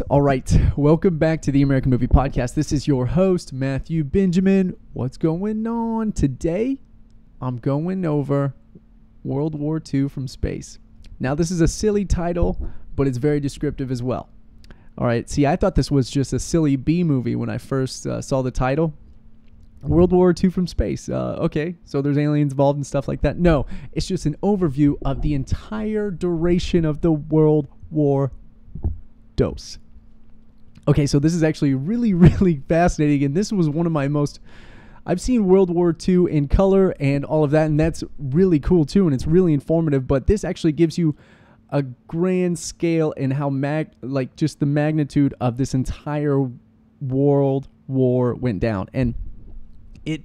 All right. Welcome back to the American Movie Podcast. This is your host, Matthew Benjamin. What's going on? Today, I'm going over WW2 From Space. Now, this is a silly title, but it's very descriptive as well. All right. See, I thought this was just a silly B movie when I first saw the title. WW2 From Space. Okay, so there's aliens involved and stuff like that. No, it's just an overview of the entire duration of the World War dose. Okay, so this is actually really fascinating, and this was one of my most... I've seen World War II in color and all of that, and that's really cool too, and it's really informative, but this actually gives you a grand scale in how just the magnitude of this entire world war went down. And it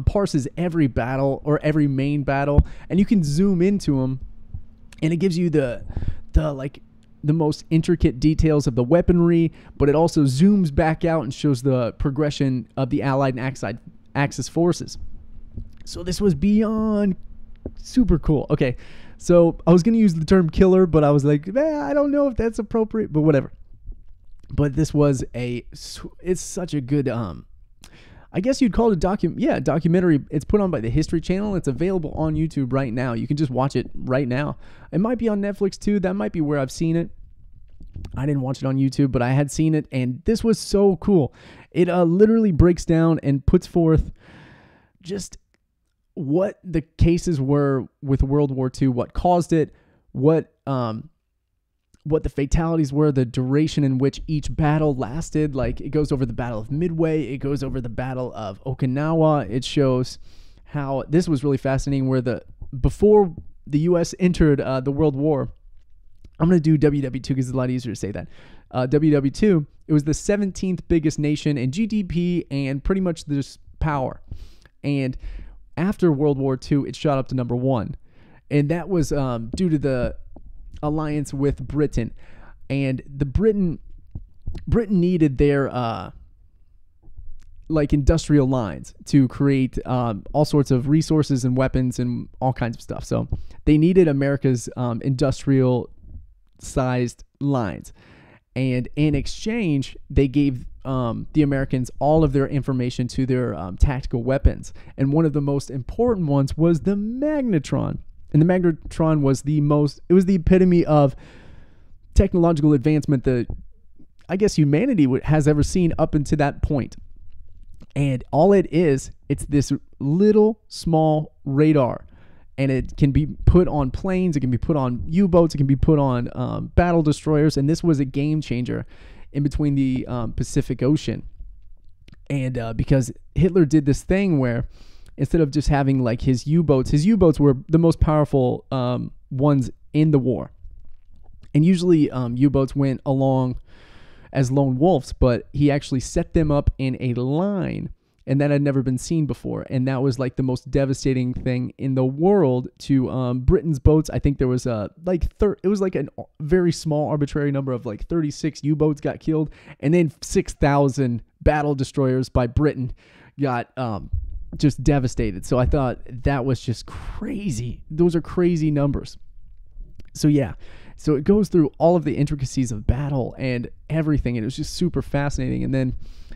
parses every battle or every main battle, and you can zoom into them, and it gives you the most intricate details of the weaponry, but it also zooms back out and shows the progression of the Allied and Axis forces. So this was beyond super cool. Okay, so I was going to use the term killer, but I was like, I don't know if that's appropriate, but whatever. But this was it's such a good, I guess you'd call it a documentary. It's put on by the History Channel. It's available on YouTube right now. You can just watch it right now. It might be on Netflix too. That might be where I've seen it. I didn't watch it on YouTube, but I had seen it, and this was so cool. It literally breaks down and puts forth just what the cases were with World War II, what caused it, what the fatalities were, the duration in which each battle lasted. Like, it goes over the Battle of Midway. It goes over the Battle of Okinawa. It shows how this was really fascinating, where before the U.S. entered the World War, I'm going to do WW2 because it's a lot easier to say that. WW2, it was the 17th biggest nation in GDP and pretty much this power. And after World War II, it shot up to number 1. And that was due to the alliance with Britain, and Britain needed their industrial lines to create all sorts of resources and weapons and all kinds of stuff. So they needed America's industrial sized lines, and in exchange they gave the Americans all of their information to their tactical weapons, and one of the most important ones was the Magnetron. And the Magnetron was it was the epitome of technological advancement that I guess humanity has ever seen up until that point. And all it's this little small radar. And it can be put on planes, it can be put on U-boats, it can be put on battle destroyers. And this was a game changer in between the Pacific Ocean. And because Hitler did this thing where, instead of just having like his U-boats were the most powerful ones in the war. And usually U-boats went along as lone wolves, but he actually set them up in a line, and that had never been seen before. And that was like the most devastating thing in the world to Britain's boats. I think there was it was like a very small arbitrary number of like 36 U-boats got killed, and then 6,000 battle destroyers by Britain got just devastated. So I thought that was just crazy. Those are crazy numbers. So yeah, so it goes through all of the intricacies of battle and everything, and it was just super fascinating. And then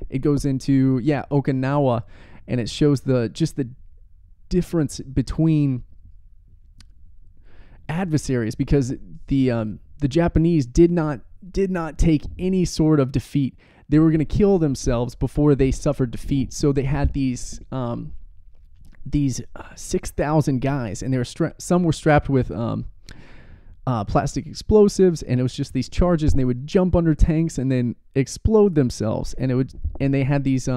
it goes into Okinawa, and it shows the difference between adversaries, because the Japanese did not take any sort of defeat. They were going to kill themselves before they suffered defeat. So they had these 6,000 guys, and they were some were strapped with plastic explosives, and it was just these charges, and they would jump under tanks and then explode themselves. And they had these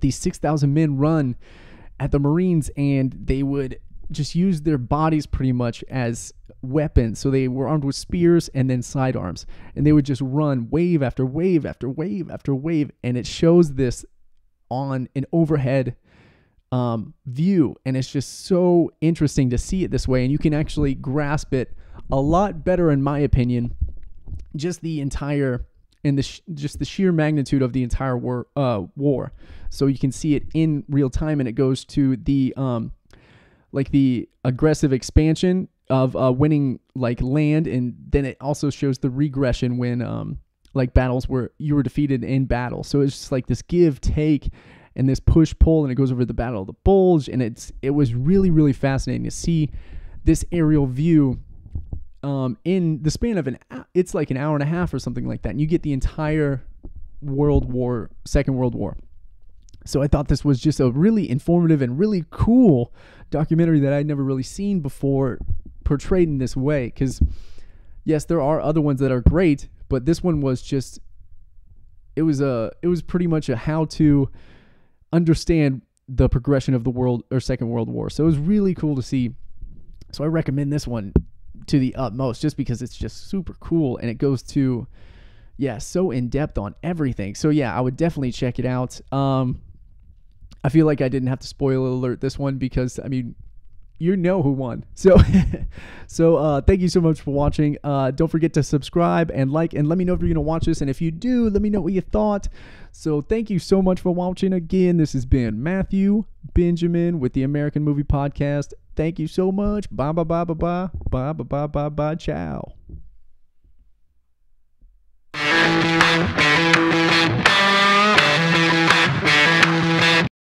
6,000 men run at the Marines, and they would just use their bodies pretty much as weapons. So they were armed with spears and then sidearms, and they would just run wave after wave after wave after wave. And it shows this on an overhead view, and it's just so interesting to see it this way, and you can actually grasp it a lot better, in my opinion, just the sheer magnitude of the entire war. So you can see it in real time, and it goes to the aggressive expansion of winning like land, and then it also shows the regression when like battles where you were defeated in battle. So it's just like this give take and this push pull, and it goes over the Battle of the Bulge, and it was really, really fascinating to see this aerial view in the span of it's like an hour and a half or something like that, and you get the entire Second World War. So I thought this was just a really informative and really cool documentary that I'd never really seen before, portrayed in this way. Because yes, there are other ones that are great, but this one was just, it was pretty much a how to understand the progression of the world or Second World War. So it was really cool to see. So I recommend this one to the utmost, just because it's just super cool, and it goes to, so in depth on everything. So yeah, I would definitely check it out. I feel like I didn't have to spoiler alert this one, because I mean, you know who won. So thank you so much for watching. Don't forget to subscribe and like, and let me know if you're going to watch this. And if you do, let me know what you thought. So thank you so much for watching. Again, this has been Matthew Benjamin with the American Movie Podcast. Thank you so much. Bye, bye, bye, bye, bye, bye, bye, bye, bye, bye, ciao.